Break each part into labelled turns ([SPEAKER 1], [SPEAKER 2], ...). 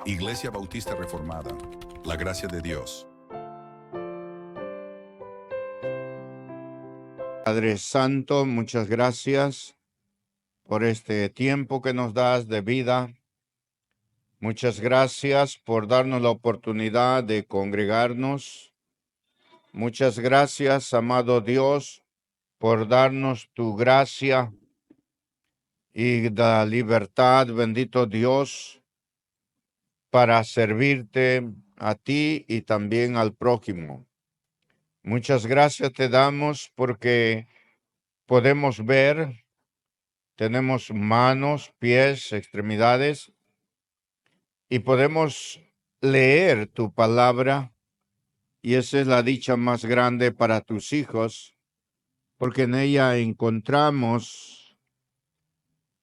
[SPEAKER 1] Iglesia Bautista Reformada, la gracia de Dios.
[SPEAKER 2] Padre Santo, muchas gracias por este tiempo que nos das de vida. Muchas gracias por darnos la oportunidad de congregarnos. Muchas gracias, amado Dios, por darnos tu gracia y la libertad, bendito Dios, para servirte a ti y también al prójimo. Muchas gracias te damos porque podemos ver, tenemos manos, pies, extremidades y podemos leer tu palabra, y esa es la dicha más grande para tus hijos, porque en ella encontramos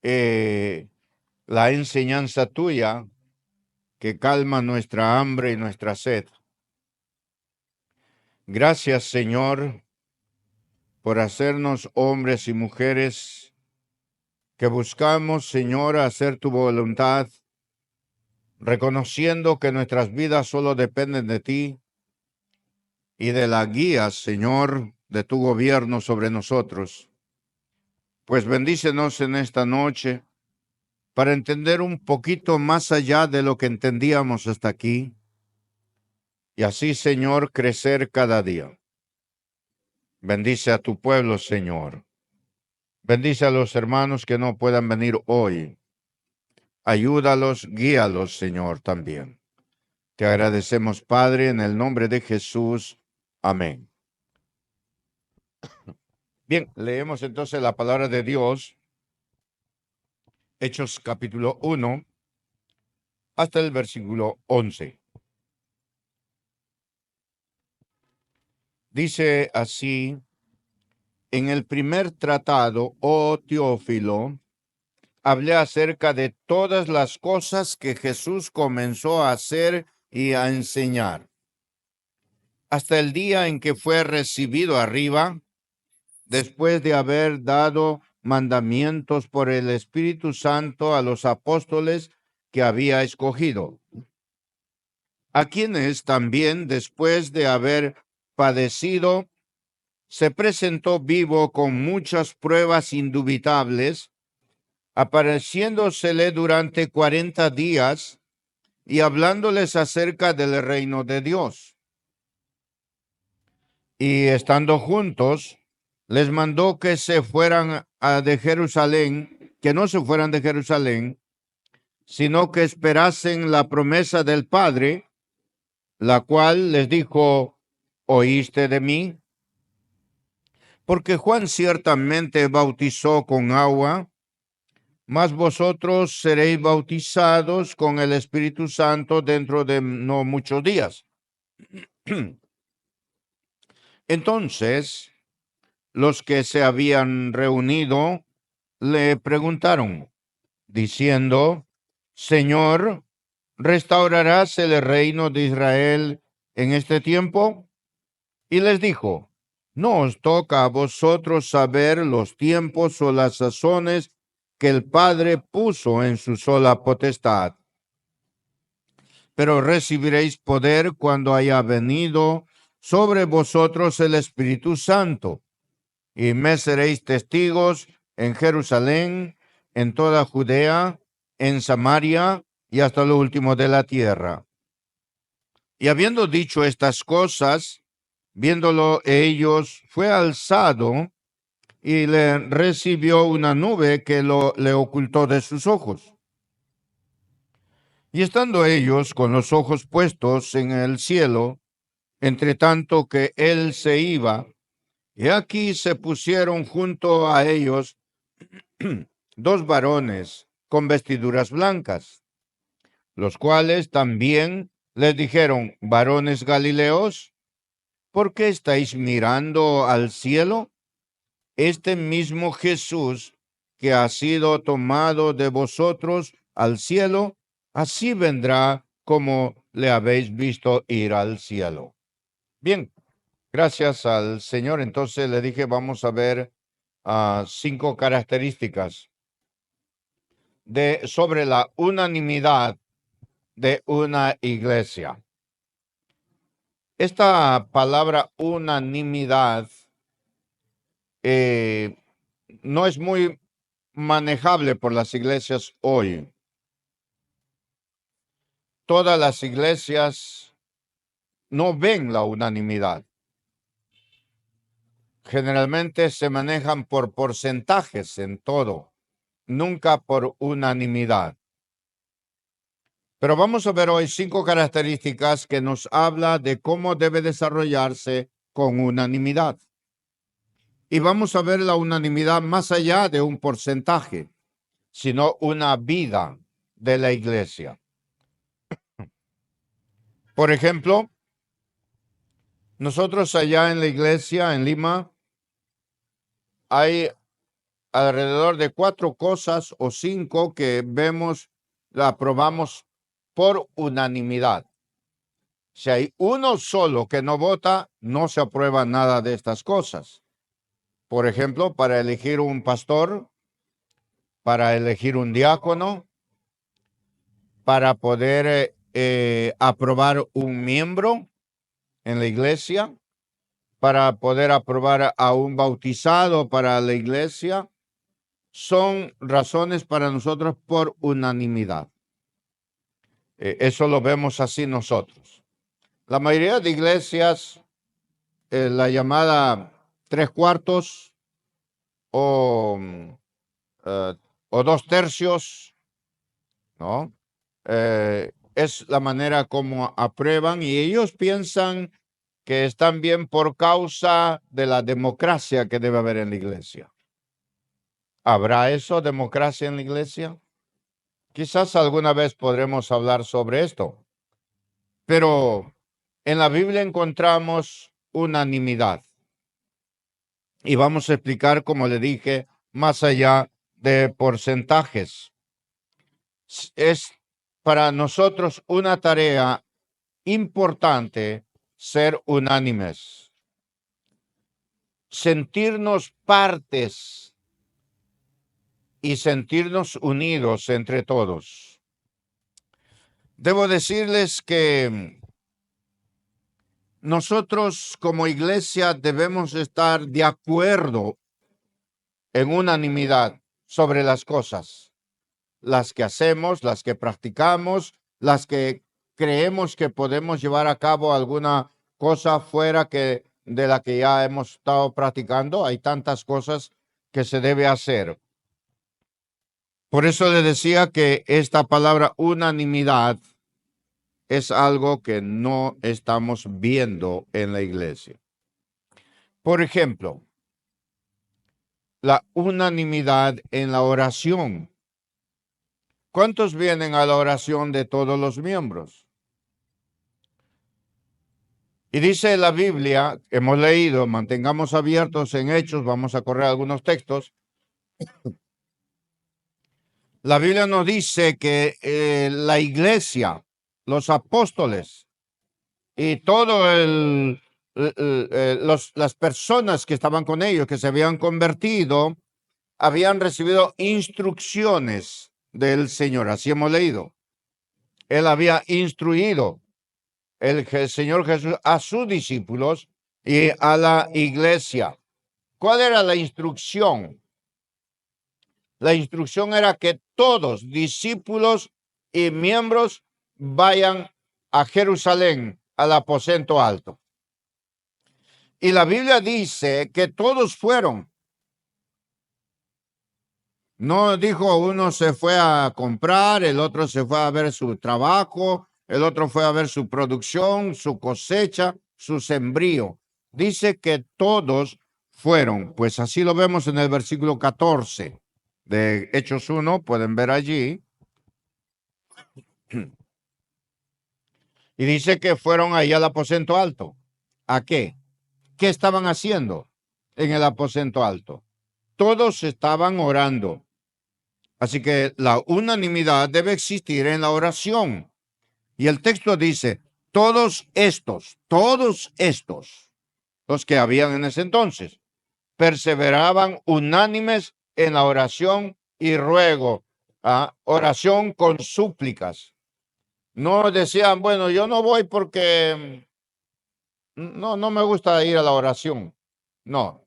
[SPEAKER 2] la enseñanza tuya que calma nuestra hambre y nuestra sed. Gracias, Señor, por hacernos hombres y mujeres que buscamos, Señor, hacer tu voluntad, reconociendo que nuestras vidas solo dependen de ti y de la guía, Señor, de tu gobierno sobre nosotros. Pues bendícenos en esta noche para entender un poquito más allá de lo que entendíamos hasta aquí, y así, Señor, crecer cada día. Bendice a tu pueblo, Señor. Bendice a los hermanos que no puedan venir hoy. Ayúdalos, guíalos, Señor, también. Te agradecemos, Padre, en el nombre de Jesús. Amén. Bien, leemos entonces la palabra de Dios, Hechos capítulo 1, hasta el versículo 11. Dice así: en el primer tratado, oh Teófilo, hablé acerca de todas las cosas que Jesús comenzó a hacer y a enseñar, hasta el día en que fue recibido arriba, después de haber dado mandamientos por el Espíritu Santo a los apóstoles que había escogido, a quienes también, después de haber padecido, se presentó vivo con muchas pruebas indubitables, apareciéndosele durante 40 días y hablándoles acerca del reino de Dios. Y estando juntos, les mandó que se fueran de Jerusalén, que no se fueran de Jerusalén, sino que esperasen la promesa del Padre, la cual les dijo: ¿oíste de mí? Porque Juan ciertamente bautizó con agua, mas vosotros seréis bautizados con el Espíritu Santo dentro de no muchos días. Entonces, los que se habían reunido le preguntaron, diciendo: Señor, ¿restaurarás el reino de Israel en este tiempo? Y les dijo: no os toca a vosotros saber los tiempos o las sazones que el Padre puso en su sola potestad. Pero recibiréis poder cuando haya venido sobre vosotros el Espíritu Santo, y me seréis testigos en Jerusalén, en toda Judea, en Samaria y hasta lo último de la tierra. Y habiendo dicho estas cosas, viéndolo ellos, fue alzado y le recibió una nube que le ocultó de sus ojos. Y estando ellos con los ojos puestos en el cielo, entre tanto que él se iba, y aquí se pusieron junto a ellos dos varones con vestiduras blancas, los cuales también les dijeron: varones Galileos, ¿por qué estáis mirando al cielo? Este mismo Jesús que ha sido tomado de vosotros al cielo, así vendrá como le habéis visto ir al cielo. Bien, gracias al Señor. Entonces le dije, vamos a ver 5 características sobre la unanimidad de una iglesia. Esta palabra unanimidad no es muy manejable por las iglesias hoy. Todas las iglesias no ven la unanimidad. Generalmente se manejan por porcentajes en todo, nunca por unanimidad. Pero vamos a ver hoy 5 características que nos habla de cómo debe desarrollarse con unanimidad. Y vamos a ver la unanimidad más allá de un porcentaje, sino una vida de la iglesia. Por ejemplo, nosotros allá en la iglesia en Lima hay alrededor de 4 cosas o 5 que vemos, la aprobamos por unanimidad. Si hay uno solo que no vota, no se aprueba nada de estas cosas. Por ejemplo, para elegir un pastor, para elegir un diácono, para poder aprobar un miembro en la iglesia, para poder aprobar a un bautizado para la iglesia, son razones para nosotros por unanimidad. Eso lo vemos así nosotros. La mayoría de iglesias, la llamada 3/4 o 2/3, ¿no? Es la manera como aprueban y ellos piensan que están bien por causa de la democracia que debe haber en la iglesia. ¿Habrá eso, democracia en la iglesia? Quizás alguna vez podremos hablar sobre esto, pero en la Biblia encontramos unanimidad. Y vamos a explicar, como le dije, más allá de porcentajes. Es para nosotros una tarea importante ser unánimes, sentirnos partes y sentirnos unidos entre todos. Debo decirles que nosotros como iglesia debemos estar de acuerdo en unanimidad sobre las cosas, las que hacemos, las que practicamos, las que creemos que podemos llevar a cabo alguna cosa fuera de la que ya hemos estado practicando. Hay tantas cosas que se debe hacer. Por eso le decía que esta palabra unanimidad es algo que no estamos viendo en la iglesia. Por ejemplo, la unanimidad en la oración. ¿Cuántos vienen a la oración de todos los miembros? Y dice la Biblia, hemos leído, mantengamos abiertos en Hechos, vamos a correr algunos textos. La Biblia nos dice que la iglesia, los apóstoles y todo las personas que estaban con ellos, que se habían convertido, habían recibido instrucciones del Señor. Así hemos leído. Él había instruido el Señor Jesús a sus discípulos y a la iglesia. ¿Cuál era la instrucción? La instrucción era que todos, discípulos y miembros, vayan a Jerusalén, al aposento alto. Y la Biblia dice que todos fueron. No dijo uno se fue a comprar, el otro se fue a ver su trabajo, el otro fue a ver su producción, su cosecha, su sembrío. Dice que todos fueron. Pues así lo vemos en el versículo 14 de Hechos 1, pueden ver allí. Y dice que fueron ahí al aposento alto. ¿A qué? ¿Qué estaban haciendo en el aposento alto? Todos estaban orando. Así que la unanimidad debe existir en la oración. Y el texto dice, todos estos, los que habían en ese entonces, perseveraban unánimes en la oración y ruego, oración con súplicas. No decían, bueno, yo no voy porque no me gusta ir a la oración. No,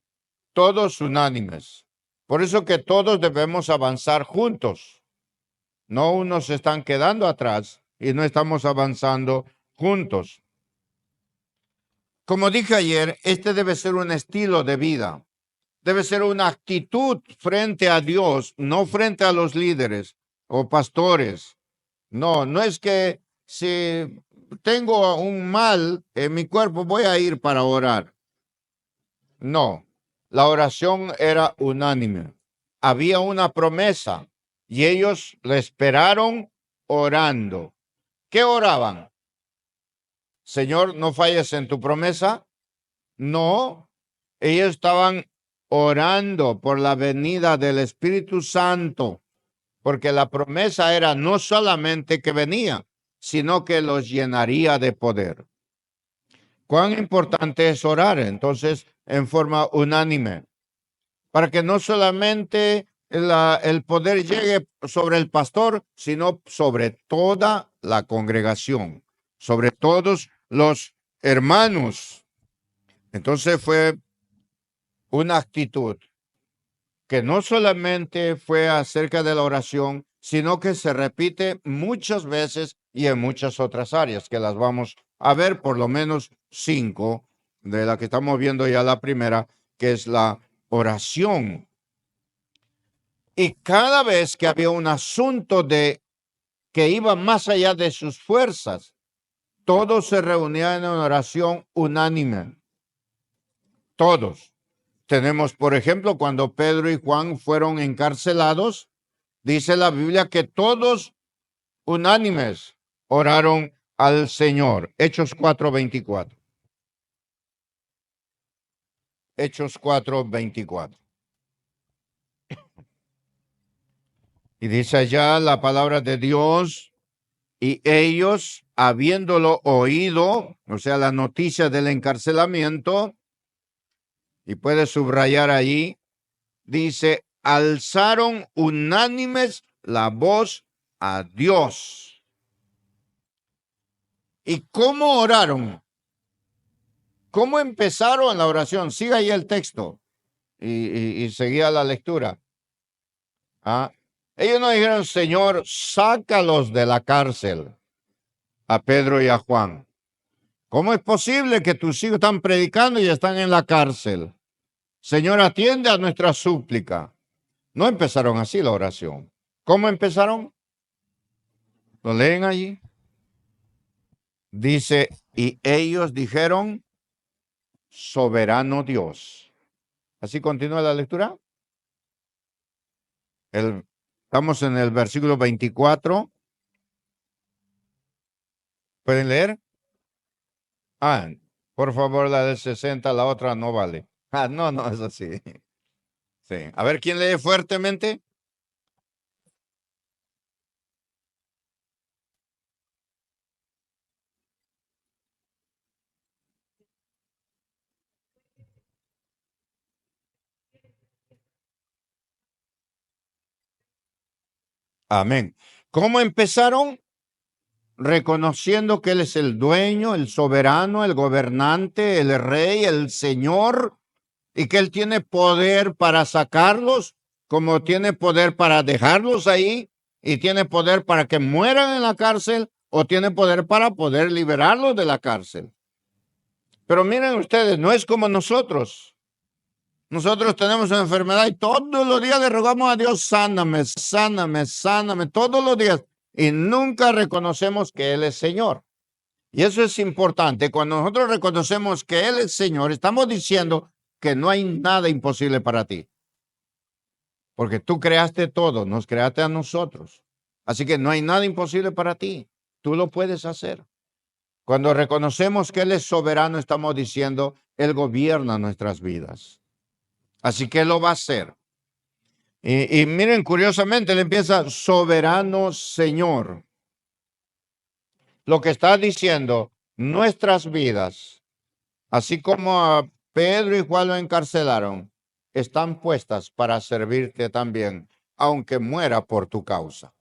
[SPEAKER 2] todos unánimes. Por eso que todos debemos avanzar juntos. No unos se están quedando atrás y no estamos avanzando juntos. Como dije ayer, este debe ser un estilo de vida. Debe ser una actitud frente a Dios, no frente a los líderes o pastores. No, no es que si tengo un mal en mi cuerpo voy a ir para orar. No, la oración era unánime. Había una promesa y ellos la esperaron orando. ¿Qué oraban? Señor, no falles en tu promesa. No, ellos estaban orando por la venida del Espíritu Santo, porque la promesa era no solamente que venía, sino que los llenaría de poder. ¿Cuán importante es orar entonces en forma unánime? Para que no solamente el poder llegue sobre el pastor, sino sobre toda la congregación, sobre todos los hermanos. Entonces fue una actitud que no solamente fue acerca de la oración, sino que se repite muchas veces y en muchas otras áreas, que las vamos a ver, por lo menos 5, de la que estamos viendo ya la primera, que es la oración. Y cada vez que había un asunto que iba más allá de sus fuerzas, todos se reunían en oración unánime. Todos. Tenemos, por ejemplo, cuando Pedro y Juan fueron encarcelados, dice la Biblia que todos unánimes oraron al Señor. Hechos 4:24. Hechos 4:24. Y dice allá la palabra de Dios, y ellos, habiéndolo oído, o sea, la noticia del encarcelamiento, y puede subrayar ahí, dice, alzaron unánimes la voz a Dios. ¿Y cómo oraron? ¿Cómo empezaron la oración? Siga ahí el texto y seguía la lectura. Ellos no dijeron, Señor, sácalos de la cárcel, a Pedro y a Juan. ¿Cómo es posible que tus hijos están predicando y están en la cárcel? Señor, atiende a nuestra súplica. No empezaron así la oración. ¿Cómo empezaron? ¿Lo leen allí? Dice, y ellos dijeron, soberano Dios. Así continúa la lectura. Estamos en el versículo 24. ¿Pueden leer? Por favor, la del 60, la otra no vale. No, es así. Sí. A ver, ¿quién lee fuertemente? Amén. ¿Cómo empezaron? Reconociendo que Él es el dueño, el soberano, el gobernante, el rey, el Señor, y que Él tiene poder para sacarlos, como tiene poder para dejarlos ahí, y tiene poder para que mueran en la cárcel, o tiene poder para poder liberarlos de la cárcel. Pero miren ustedes, no es como nosotros. Nosotros tenemos una enfermedad y todos los días le rogamos a Dios, sáname, sáname, sáname, todos los días. Y nunca reconocemos que Él es Señor. Y eso es importante. Cuando nosotros reconocemos que Él es Señor, estamos diciendo que no hay nada imposible para ti. Porque tú creaste todo, nos creaste a nosotros. Así que no hay nada imposible para ti. Tú lo puedes hacer. Cuando reconocemos que Él es soberano, estamos diciendo, Él gobierna nuestras vidas. Así que Él lo va a hacer. Y miren, curiosamente, Él empieza, soberano Señor. Lo que está diciendo, nuestras vidas, así como a Pedro y Juan lo encarcelaron, están puestas para servirte también, aunque muera por tu causa.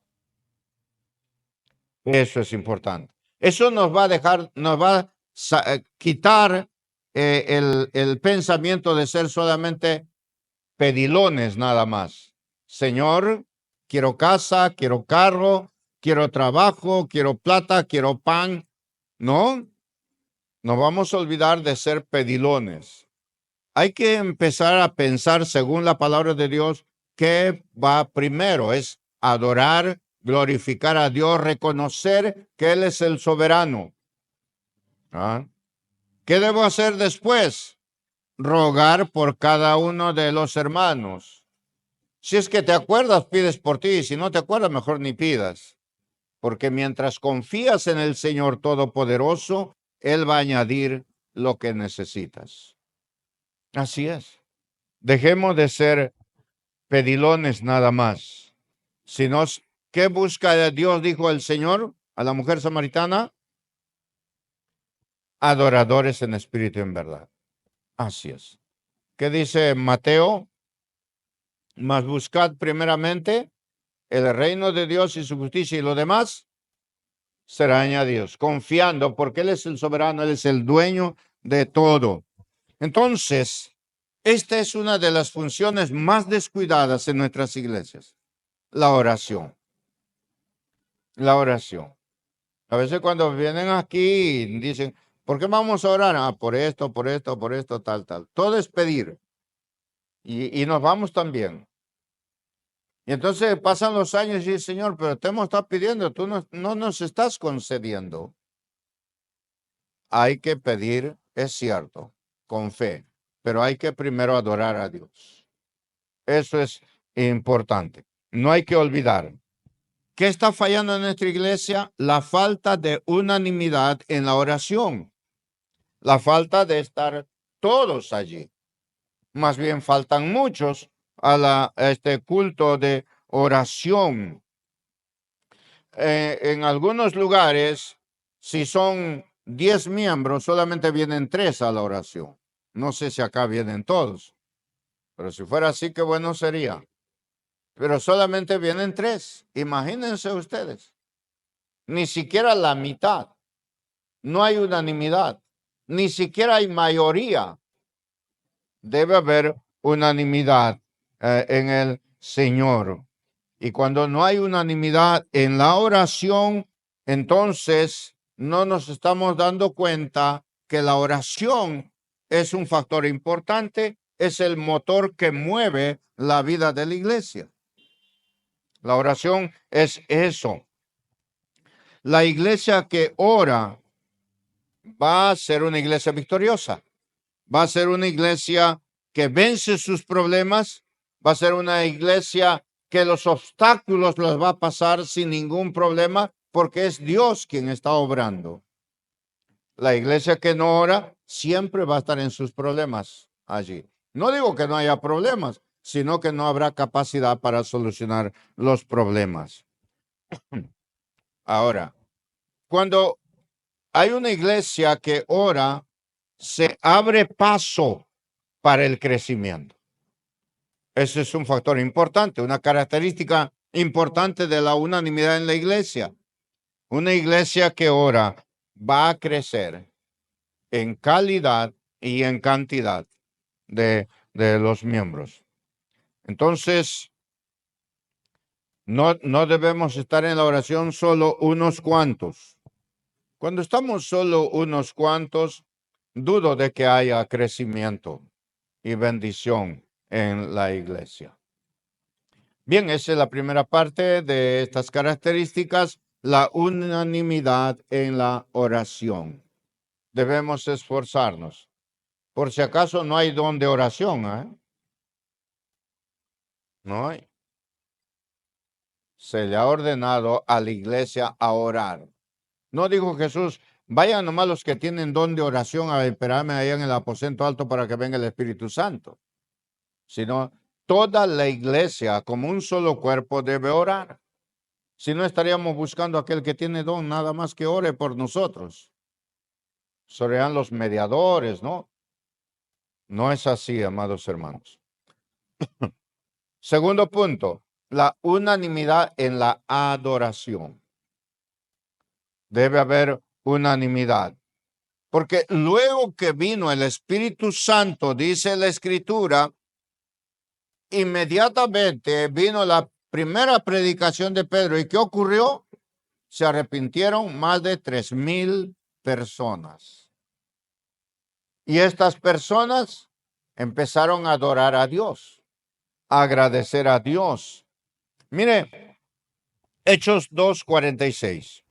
[SPEAKER 2] Eso es importante. Eso nos va a dejar, nos va a quitar el pensamiento de ser solamente pedilones nada más. Señor, quiero casa, quiero carro, quiero trabajo, quiero plata, quiero pan. No, nos vamos a olvidar de ser pedilones. Hay que empezar a pensar según la palabra de Dios qué va primero. Es adorar, glorificar a Dios, reconocer que Él es el soberano. ¿Ah? ¿Qué debo hacer después? Rogar por cada uno de los hermanos. Si es que te acuerdas, pides por ti. Si no te acuerdas, mejor ni pidas. Porque mientras confías en el Señor Todopoderoso, Él va a añadir lo que necesitas. Así es. Dejemos de ser pedilones nada más. Sino, ¿qué busca Dios? Dijo el Señor a la mujer samaritana. Adoradores en espíritu y en verdad. Así es. ¿Qué dice Mateo? Mas buscad primeramente el reino de Dios y su justicia, y lo demás será añadido. Confiando, porque Él es el soberano, Él es el dueño de todo. Entonces, esta es una de las funciones más descuidadas en nuestras iglesias, la oración. La oración. A veces cuando vienen aquí dicen, ¿por qué vamos a orar? Ah, por esto, por esto, por esto, tal, tal. Todo es pedir. Y nos vamos también. Y entonces pasan los años y dice, Señor, pero te hemos estado pidiendo, tú no nos estás concediendo. Hay que pedir, es cierto, con fe, pero hay que primero adorar a Dios. Eso es importante. No hay que olvidar. ¿Qué está fallando en nuestra iglesia? La falta de unanimidad en la oración. La falta de estar todos allí. Más bien faltan muchos a este culto de oración. En algunos lugares, si son 10 miembros, solamente vienen 3 a la oración. No sé si acá vienen todos, pero si fuera así, qué bueno sería. Pero solamente vienen 3. Imagínense ustedes. Ni siquiera la mitad. No hay unanimidad. Ni siquiera hay mayoría. Debe haber unanimidad en el Señor. Y cuando no hay unanimidad en la oración, entonces no nos estamos dando cuenta que la oración es un factor importante, es el motor que mueve la vida de la iglesia. La oración es eso. La iglesia que ora va a ser una iglesia victoriosa, va a ser una iglesia que vence sus problemas, va a ser una iglesia que los obstáculos los va a pasar sin ningún problema, porque es Dios quien está obrando. La iglesia que no ora siempre va a estar en sus problemas allí. No digo que no haya problemas, sino que no habrá capacidad para solucionar los problemas. Ahora, cuando hay una iglesia que ora, se abre paso para el crecimiento. Ese es un factor importante, una característica importante de la unanimidad en la iglesia. Una iglesia que ora va a crecer en calidad y en cantidad de los miembros. Entonces, no debemos estar en la oración solo unos cuantos. Cuando estamos solo unos cuantos, dudo de que haya crecimiento y bendición en la iglesia. Bien, esa es la primera parte de estas características, la unanimidad en la oración. Debemos esforzarnos. Por si acaso no hay don de oración, ¿eh? No hay. Se le ha ordenado a la iglesia a orar. No dijo Jesús, vayan nomás los que tienen don de oración a esperarme allá en el aposento alto para que venga el Espíritu Santo. Sino toda la iglesia como un solo cuerpo debe orar. Si no, estaríamos buscando a aquel que tiene don, nada más que ore por nosotros. Serían los mediadores, ¿no? No es así, amados hermanos. Segundo punto, la unanimidad en la adoración. Debe haber unanimidad. Porque luego que vino el Espíritu Santo, dice la Escritura, inmediatamente vino la primera predicación de Pedro. ¿Y qué ocurrió? Se arrepintieron más de 3,000 personas. Y estas personas empezaron a adorar a Dios, a agradecer a Dios. Mire, Hechos 2:46.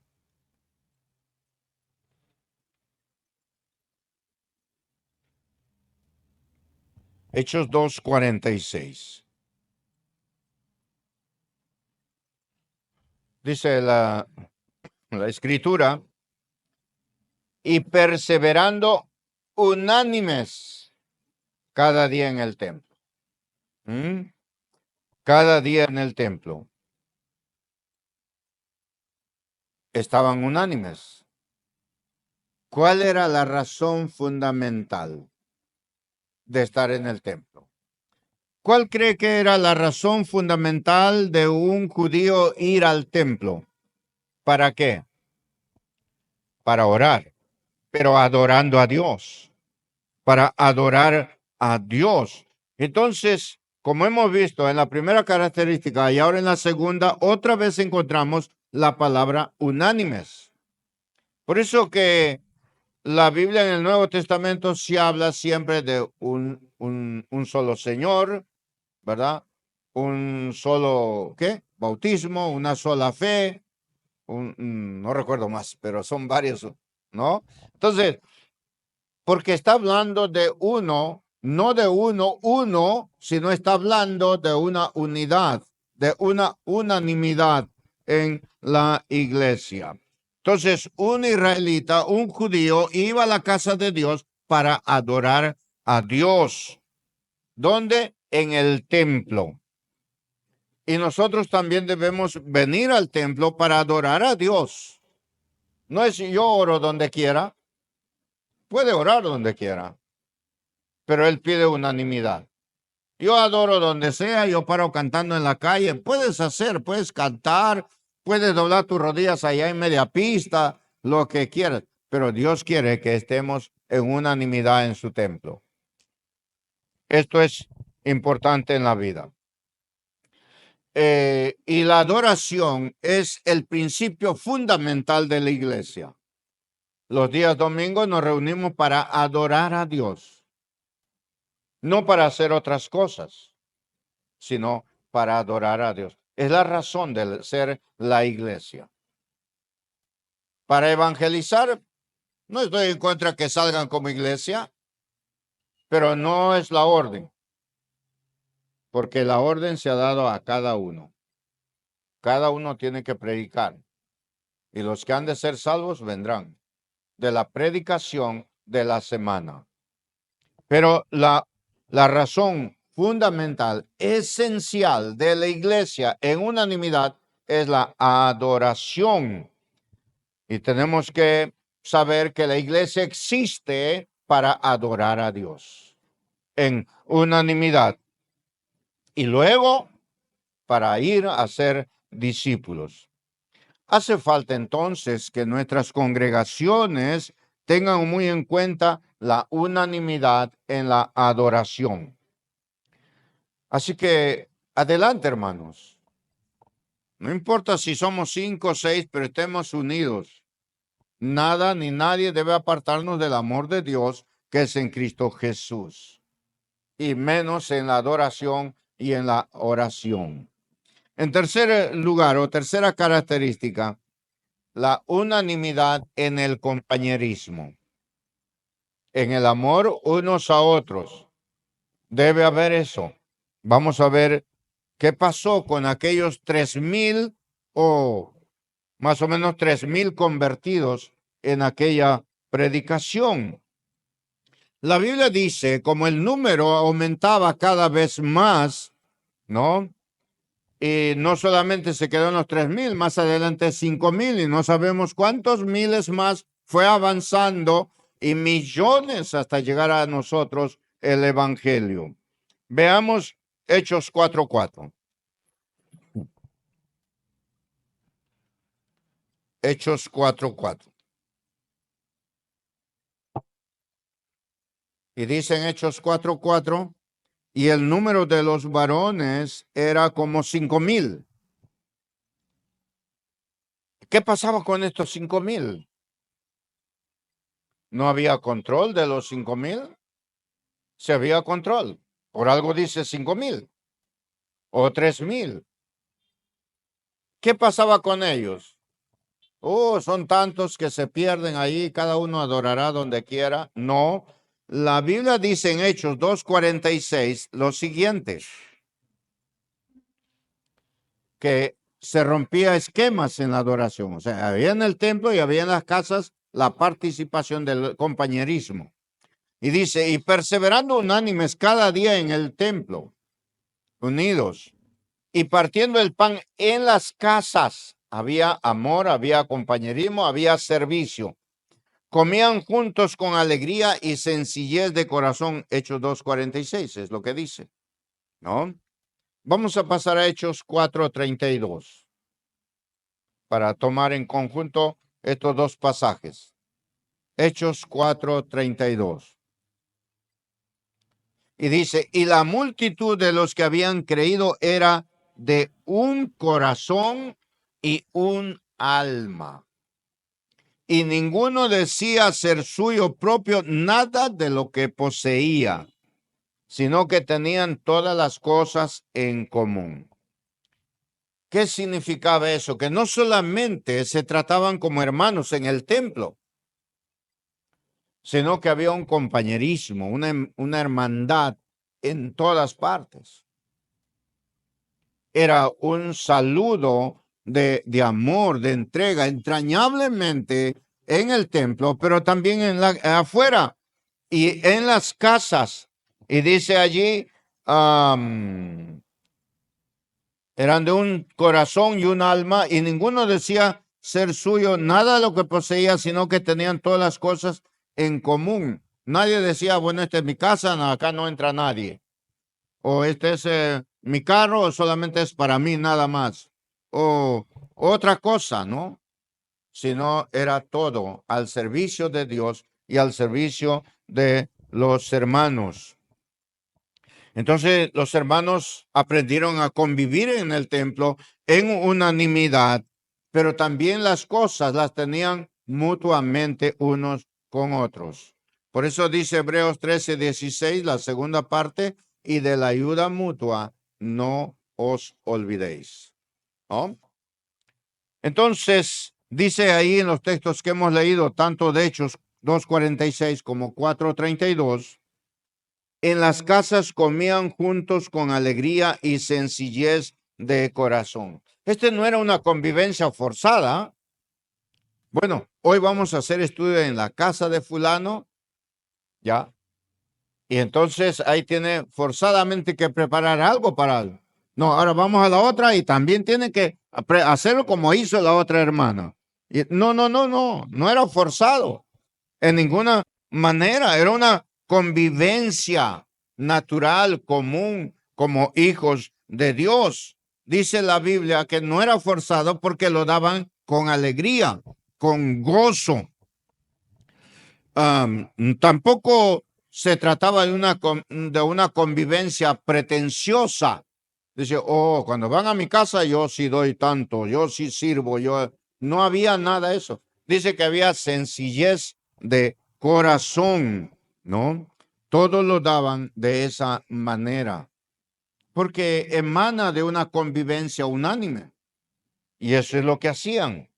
[SPEAKER 2] Hechos 2:46. Dice la Escritura, y perseverando unánimes cada día en el templo. Cada día en el templo. Estaban unánimes. ¿Cuál era la razón fundamental de estar en el templo? ¿Cuál cree que era la razón fundamental de un judío ir al templo? ¿Para qué? Para orar, pero adorando a Dios. Para adorar a Dios. Entonces, como hemos visto en la primera característica y ahora en la segunda, otra vez encontramos la palabra unánimes. Por eso que la Biblia en el Nuevo Testamento sí habla siempre de un solo Señor, ¿verdad? Un solo, ¿qué? Bautismo, una sola fe, no recuerdo más, pero son varios, ¿no? Entonces, porque está hablando de uno, no de uno, sino está hablando de una unidad, de una unanimidad en la iglesia. Entonces, un israelita, un judío, iba a la casa de Dios para adorar a Dios. ¿Dónde? En el templo. Y nosotros también debemos venir al templo para adorar a Dios. No es yo oro donde quiera. Puede orar donde quiera, pero Él pide unanimidad. Yo adoro donde sea, yo paro cantando en la calle. Puedes cantar, puedes doblar tus rodillas allá en media pista, lo que quieras, pero Dios quiere que estemos en unanimidad en su templo. Esto es importante en la vida. Y la adoración es el principio fundamental de la iglesia. Los días domingos nos reunimos para adorar a Dios, no para hacer otras cosas, sino para adorar a Dios. Es la razón de ser la iglesia. Para evangelizar, no estoy en contra que salgan como iglesia, pero no es la orden, porque la orden se ha dado a cada uno. Cada uno tiene que predicar, y los que han de ser salvos vendrán de la predicación de la semana. Pero la razón fundamental, esencial de la iglesia en unanimidad es la adoración. Y tenemos que saber que la iglesia existe para adorar a Dios en unanimidad. Y luego para ir a ser discípulos. Hace falta entonces que nuestras congregaciones tengan muy en cuenta la unanimidad en la adoración. Así que adelante, hermanos. No importa si somos 5 o 6, pero estemos unidos. Nada ni nadie debe apartarnos del amor de Dios que es en Cristo Jesús. Y menos en la adoración y en la oración. En tercer lugar o tercera característica, la unanimidad en el compañerismo. En el amor unos a otros. Debe haber eso. Vamos a ver qué pasó con aquellos 3,000 o más o menos 3,000 convertidos en aquella predicación. La Biblia dice, como el número aumentaba cada vez más, ¿no? Y no solamente se quedó en los 3,000, más adelante 5,000 y no sabemos cuántos miles más fue avanzando y millones hasta llegar a nosotros el Evangelio. Veamos Hechos 4:4. Hechos 4:4. Y dice en Hechos 4:4, y el número de los varones era como 5,000. ¿Qué pasaba con estos 5,000? ¿No había control de los 5,000? Se había control. Por algo dice 5,000 o 3,000. ¿Qué pasaba con ellos? Son tantos que se pierden ahí, cada uno adorará donde quiera. No, la Biblia dice en Hechos 2:46 lo siguiente, que se rompía esquemas en la adoración. O sea, había en el templo y había en las casas la participación del compañerismo. Y dice, y perseverando unánimes cada día en el templo, unidos, y partiendo el pan en las casas, había amor, había compañerismo, había servicio. Comían juntos con alegría y sencillez de corazón. Hechos 2:46 es lo que dice, ¿no? Vamos a pasar a Hechos 4:32 para tomar en conjunto estos dos pasajes. Hechos 4:32. Y dice, y la multitud de los que habían creído era de un corazón y un alma. Y ninguno decía ser suyo propio nada de lo que poseía, sino que tenían todas las cosas en común. ¿Qué significaba eso? Que no solamente se trataban como hermanos en el templo, sino que había un compañerismo, una hermandad en todas partes. Era un saludo de amor, de entrega, entrañablemente en el templo, pero también afuera y en las casas. Y dice allí, eran de un corazón y un alma, y ninguno decía ser suyo nada de lo que poseía, sino que tenían todas las cosas en común. Nadie decía, bueno, esta es mi casa, no, acá no entra nadie. O este es mi carro, o solamente es para mí nada más. O otra cosa, ¿no? Sino era todo al servicio de Dios y al servicio de los hermanos. Entonces los hermanos aprendieron a convivir en el templo en unanimidad, pero también las cosas las tenían mutuamente unos con otros. Por eso dice Hebreos 13:16, la segunda parte, y de la ayuda mutua no os olvidéis. ¿No? Entonces, dice ahí en los textos que hemos leído, tanto de Hechos 2:46 como 4:32, en las casas comían juntos con alegría y sencillez de corazón. Este no era una convivencia forzada. Bueno, hoy vamos a hacer estudio en la casa de fulano, ¿ya? Y entonces ahí tiene forzadamente que preparar algo para él. No, ahora vamos a la otra y también tiene que hacerlo como hizo la otra hermana. Y no era forzado en ninguna manera, era una convivencia natural, común, como hijos de Dios. Dice la Biblia que no era forzado porque lo daban con alegría, con gozo. Tampoco se trataba de una convivencia pretenciosa. Dice, cuando van a mi casa yo sí doy tanto, yo sí sirvo, no había nada de eso. Dice que había sencillez de corazón, ¿no? Todos lo daban de esa manera, porque emana de una convivencia unánime. Y eso es lo que hacían.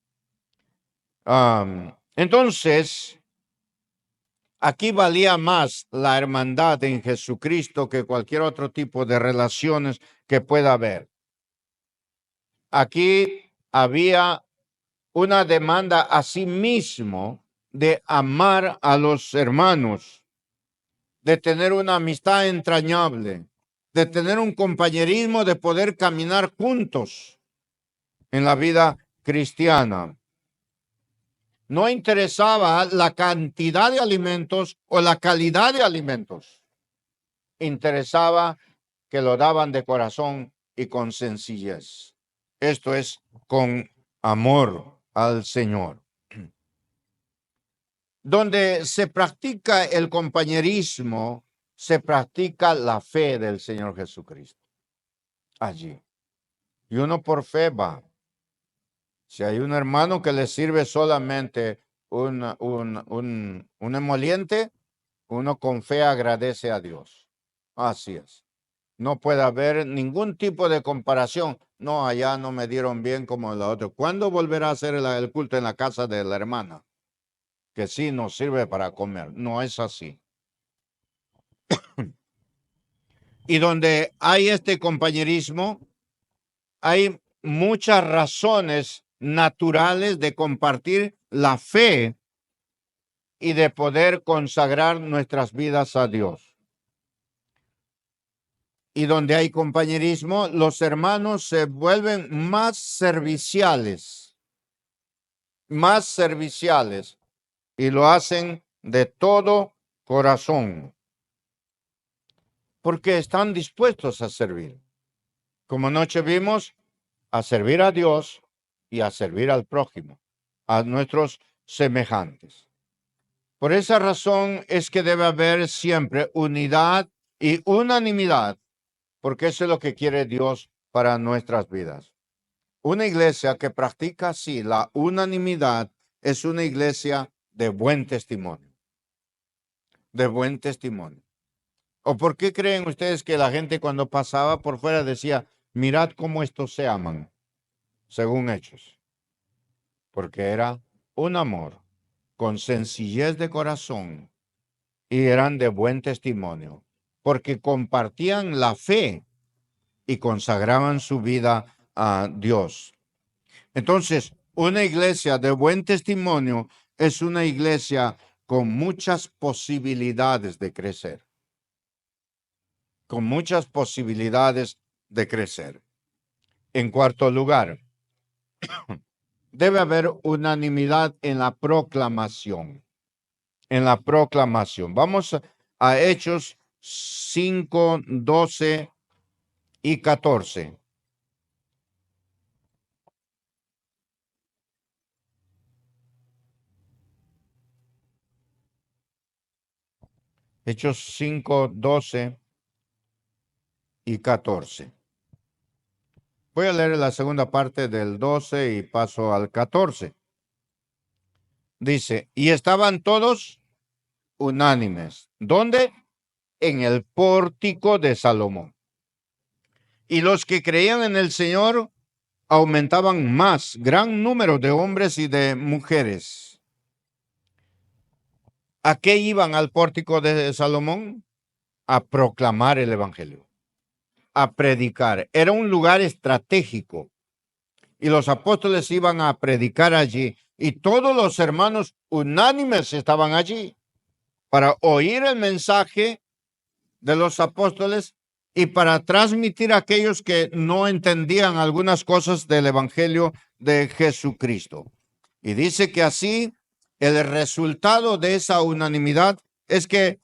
[SPEAKER 2] Entonces, aquí valía más la hermandad en Jesucristo que cualquier otro tipo de relaciones que pueda haber. Aquí había una demanda a sí mismo de amar a los hermanos, de tener una amistad entrañable, de tener un compañerismo, de poder caminar juntos en la vida cristiana. No interesaba la cantidad de alimentos o la calidad de alimentos. Interesaba que lo daban de corazón y con sencillez. Esto es con amor. al Señor. Donde se practica el compañerismo, se practica la fe del Señor Jesucristo. Allí. Y uno por fe va. Si hay un hermano que le sirve solamente un emoliente, uno con fe agradece a Dios. Así es. No puede haber ningún tipo de comparación. No, allá no me dieron bien como la otra. ¿Cuándo volverá a hacer el culto en la casa de la hermana? Que sí nos sirve para comer. No es así. Y donde hay este compañerismo, hay muchas razones naturales de compartir la fe y de poder consagrar nuestras vidas a Dios. Y donde hay compañerismo, los hermanos se vuelven más serviciales y lo hacen de todo corazón, porque están dispuestos a servir. Como anoche vimos, a servir a Dios y a servir al prójimo, a nuestros semejantes. Por esa razón es que debe haber siempre unidad y unanimidad, porque eso es lo que quiere Dios para nuestras vidas. Una iglesia que practica así la unanimidad es una iglesia de buen testimonio, de buen testimonio. ¿O por qué creen ustedes que la gente cuando pasaba por fuera decía, mirad cómo estos se aman, según Hechos? Porque era un amor con sencillez de corazón y eran de buen testimonio, porque compartían la fe y consagraban su vida a Dios. Entonces, una iglesia de buen testimonio es una iglesia con muchas posibilidades de crecer. Con muchas posibilidades de crecer. En cuarto lugar, debe haber unanimidad en la proclamación. En la proclamación. Vamos a Hechos 5, 12 y 14. Hechos 5, 12 y 14. Voy a leer la segunda parte del 12 y paso al 14. Dice, y estaban todos unánimes. ¿Dónde? En el pórtico de Salomón. Y los que creían en el Señor aumentaban más, gran número de hombres y de mujeres. ¿A qué iban al pórtico de Salomón? A proclamar el evangelio, a predicar. Era un lugar estratégico y los apóstoles iban a predicar allí y todos los hermanos unánimes estaban allí para oír el mensaje de los apóstoles y para transmitir a aquellos que no entendían algunas cosas del evangelio de Jesucristo. Y dice que así el resultado de esa unanimidad es que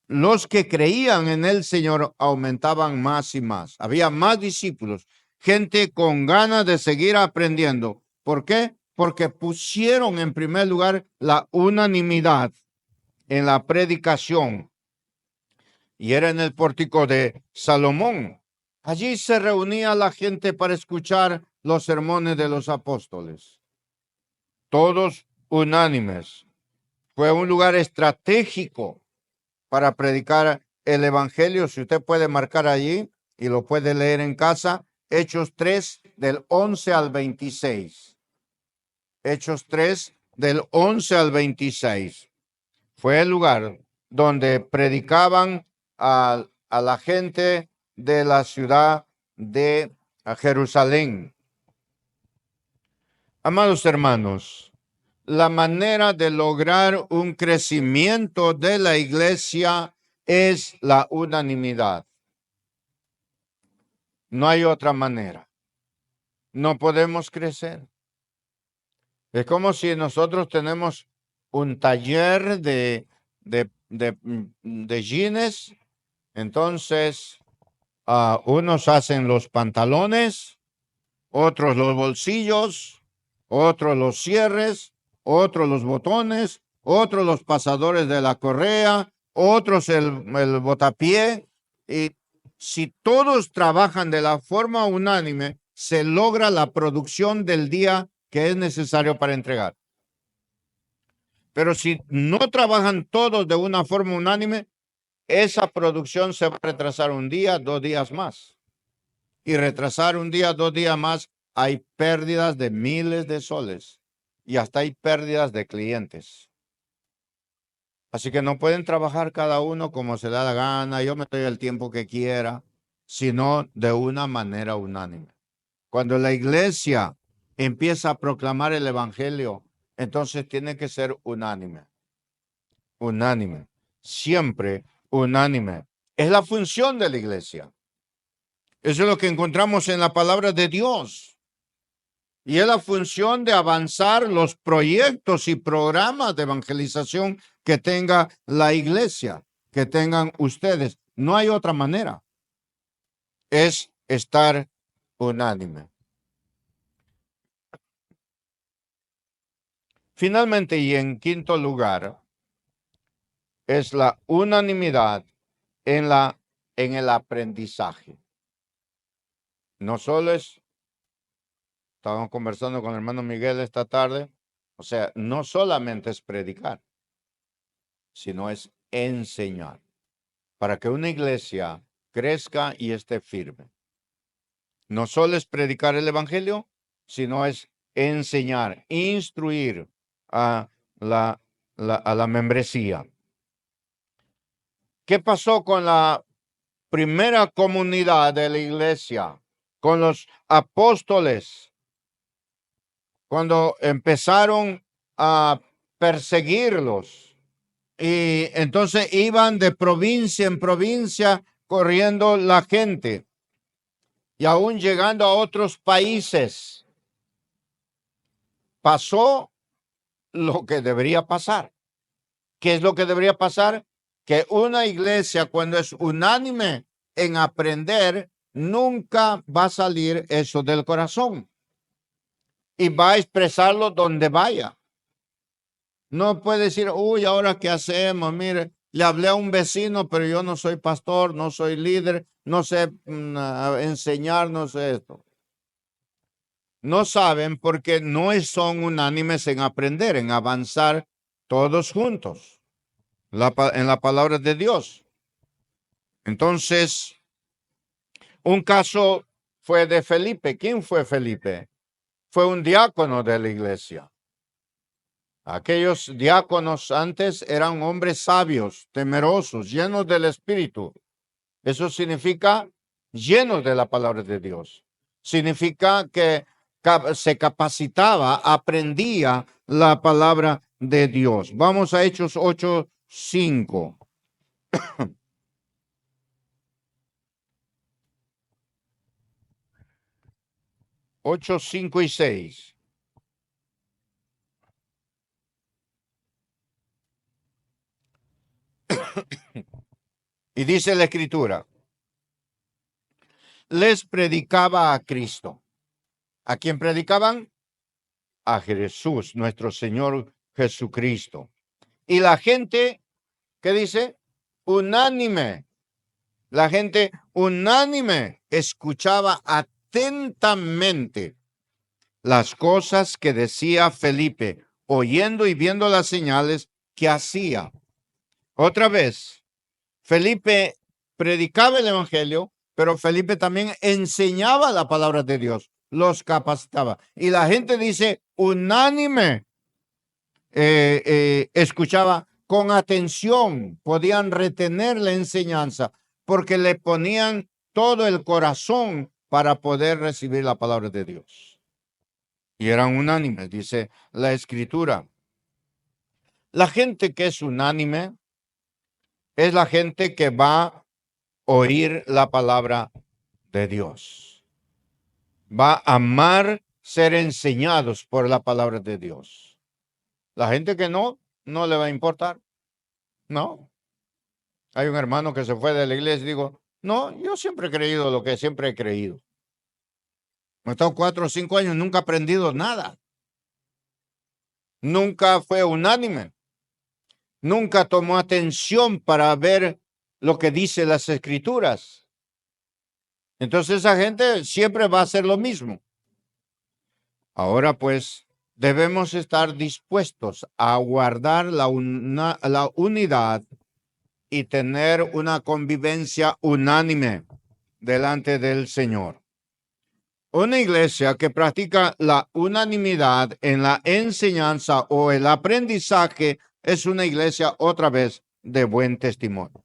[SPEAKER 2] los que creían en el Señor aumentaban más y más. Había más discípulos, gente con ganas de seguir aprendiendo. ¿Por qué? Porque pusieron en primer lugar la unanimidad en la predicación. Y era en el pórtico de Salomón. Allí se reunía la gente para escuchar los sermones de los apóstoles. Todos unánimes. Fue un lugar estratégico para predicar el evangelio. Si usted puede marcar allí y lo puede leer en casa, Hechos 3 del 11 al 26. Hechos 3 del 11 al 26. Fue el lugar donde predicaban a la gente de la ciudad de Jerusalén. Amados hermanos, la manera de lograr un crecimiento de la iglesia es la unanimidad. No hay otra manera. No podemos crecer. Es como si nosotros tenemos un taller de jeans. Entonces, unos hacen los pantalones, otros los bolsillos, otros los cierres, otros los botones, otros los pasadores de la correa, otros el botapié. Y si todos trabajan de la forma unánime, se logra la producción del día que es necesario para entregar. Pero si no trabajan todos de una forma unánime, esa producción se va a retrasar un día, 2 días más. Y retrasar un día, 2 días más, hay pérdidas de miles de soles y hasta hay pérdidas de clientes. Así que no pueden trabajar cada uno como se da la gana, yo me doy el tiempo que quiera, sino de una manera unánime. Cuando la iglesia empieza a proclamar el evangelio, entonces tiene que ser unánime. Unánime. Siempre unánime. Es la función de la iglesia. Eso es lo que encontramos en la palabra de Dios. Y es la función de avanzar los proyectos y programas de evangelización que tenga la iglesia, que tengan ustedes. No hay otra manera. Es estar unánime. Finalmente, y en quinto lugar, es la unanimidad en el aprendizaje. No solo estábamos conversando con el hermano Miguel esta tarde, o sea, no solamente es predicar, sino es enseñar, para que una iglesia crezca y esté firme. No solo es predicar el evangelio, sino es enseñar, instruir a la membresía. ¿Qué pasó con la primera comunidad de la iglesia? Con los apóstoles, cuando empezaron a perseguirlos y entonces iban de provincia en provincia corriendo la gente y aún llegando a otros países. Pasó lo que debería pasar. ¿Qué es lo que debería pasar? Que una iglesia, cuando es unánime en aprender, nunca va a salir eso del corazón y va a expresarlo donde vaya. No puede decir, uy, ¿ahora qué hacemos? Mire, le hablé a un vecino, pero yo no soy pastor, no soy líder, no sé enseñarnos esto. No saben porque no son unánimes en aprender, en avanzar todos juntos en la palabra de Dios. Entonces, un caso fue de Felipe. ¿Quién fue Felipe? Fue un diácono de la iglesia. Aquellos diáconos antes eran hombres sabios, temerosos, llenos del Espíritu. Eso significa llenos de la palabra de Dios. Significa que se capacitaba, aprendía la palabra de Dios. Vamos a Hechos 8:5. 8:5 y 6. Y dice la Escritura, les predicaba a Cristo. ¿A quién predicaban? A Jesús, nuestro Señor Jesucristo. Y la gente, ¿qué dice? Unánime. La gente unánime escuchaba atentamente las cosas que decía Felipe, oyendo y viendo las señales que hacía. Otra vez, Felipe predicaba el evangelio, pero Felipe también enseñaba la palabra de Dios, los capacitaba. Y la gente dice, unánime, escuchaba con atención, podían retener la enseñanza porque le ponían todo el corazón para poder recibir la palabra de Dios. Y eran unánimes, dice la Escritura. La gente que es unánime es la gente que va a oír la palabra de Dios. Va a amar ser enseñados por la palabra de Dios. La gente que no le va a importar. No. Hay un hermano que se fue de la iglesia y digo, no, yo siempre he creído lo que siempre he creído. Me he estado 4 o 5 años, nunca he aprendido nada. nunca fue unánime, nunca tomó atención para ver lo que dice las Escrituras. Entonces esa gente siempre va a hacer lo mismo. Ahora pues debemos estar dispuestos a guardar la unidad y tener una convivencia unánime delante del Señor. Una iglesia que practica la unanimidad en la enseñanza o el aprendizaje es una iglesia otra vez de buen testimonio.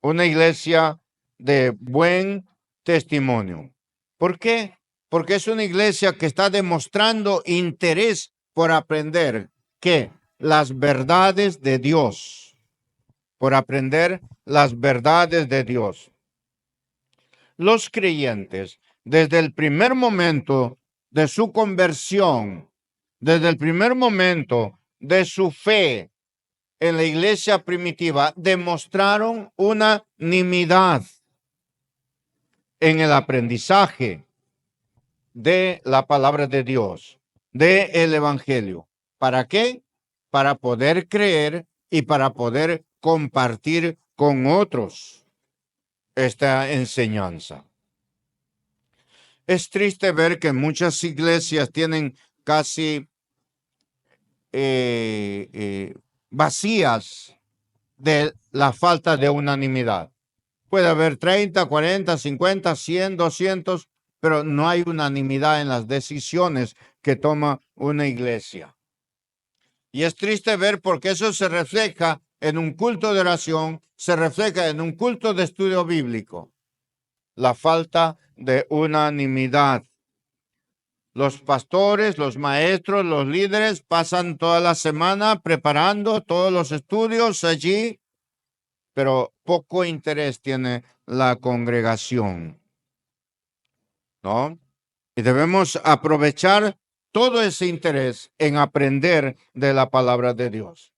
[SPEAKER 2] Una iglesia de buen testimonio. ¿Por qué? Porque es una iglesia que está demostrando interés por aprender que las verdades de Dios, por aprender las verdades de Dios. Los creyentes, desde el primer momento de su conversión, desde el primer momento de su fe en la iglesia primitiva, demostraron unanimidad en el aprendizaje de la palabra de Dios, del evangelio. ¿Para qué? Para poder creer y para poder compartir con otros esta enseñanza. Es triste ver que muchas iglesias tienen casi vacías de la falta de unanimidad. Puede haber 30, 40, 50, 100, 200, pero no hay unanimidad en las decisiones que toma una iglesia. Y es triste ver porque eso se refleja en un culto de oración, se refleja en un culto de estudio bíblico. La falta de unanimidad. Los pastores, los maestros, los líderes pasan toda la semana preparando todos los estudios allí, pero poco interés tiene la congregación, ¿no? Y debemos aprovechar todo ese interés en aprender de la palabra de Dios.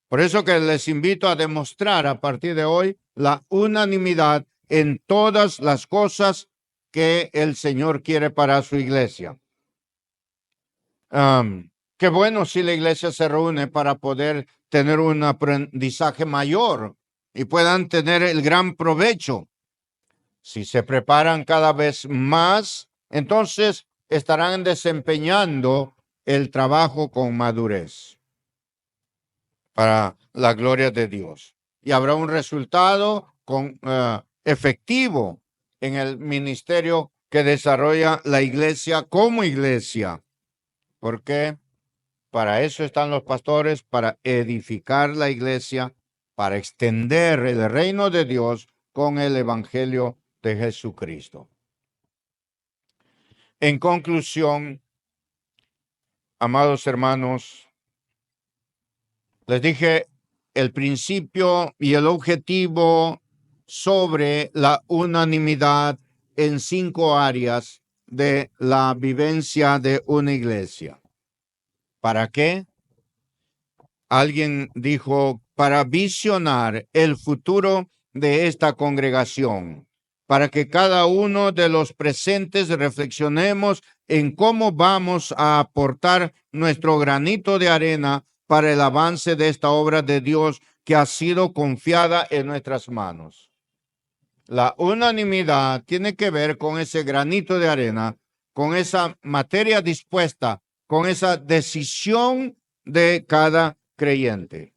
[SPEAKER 2] Por eso que les invito a demostrar a partir de hoy la unanimidad en todas las cosas que el Señor quiere para su iglesia. Qué bueno si la iglesia se reúne para poder tener un aprendizaje mayor y puedan tener el gran provecho. Si se preparan cada vez más, entonces estarán desempeñando el trabajo con madurez para la gloria de Dios. Y habrá un resultado efectivo en el ministerio que desarrolla la iglesia como iglesia. ¿Por qué? Para eso están los pastores, para edificar la iglesia, para extender el reino de Dios con el evangelio de Jesucristo. En conclusión, amados hermanos, les dije el principio y el objetivo sobre la unanimidad en 5 áreas de la vivencia de una iglesia. ¿Para qué? Alguien dijo, para visionar el futuro de esta congregación, para que cada uno de los presentes reflexionemos en cómo vamos a aportar nuestro granito de arena para el avance de esta obra de Dios que ha sido confiada en nuestras manos. La unanimidad tiene que ver con ese granito de arena, con esa materia dispuesta, con esa decisión de cada creyente.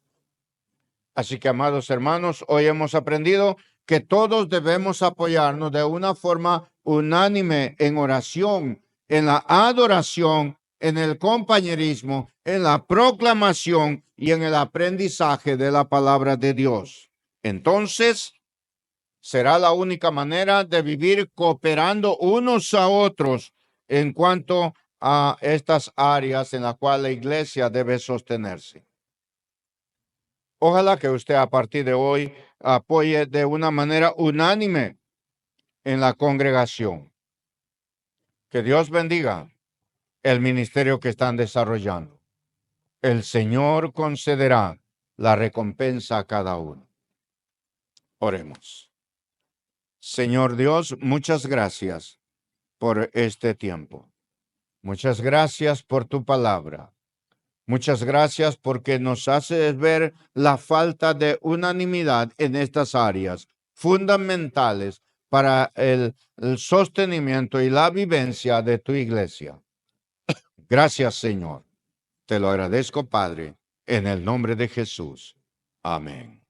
[SPEAKER 2] Así que, amados hermanos, hoy hemos aprendido que todos debemos apoyarnos de una forma unánime en oración, en la adoración, en el compañerismo, en la proclamación y en el aprendizaje de la palabra de Dios. Entonces, será la única manera de vivir cooperando unos a otros en cuanto a estas áreas en las cuales la iglesia debe sostenerse. Ojalá que usted a partir de hoy apoye de una manera unánime en la congregación. Que Dios bendiga el ministerio que están desarrollando. El Señor concederá la recompensa a cada uno. Oremos. Señor Dios, muchas gracias por este tiempo. Muchas gracias por tu palabra. Muchas gracias porque nos haces ver la falta de unanimidad en estas áreas fundamentales para el sostenimiento y la vivencia de tu iglesia. Gracias, Señor. Te lo agradezco, Padre, en el nombre de Jesús. Amén.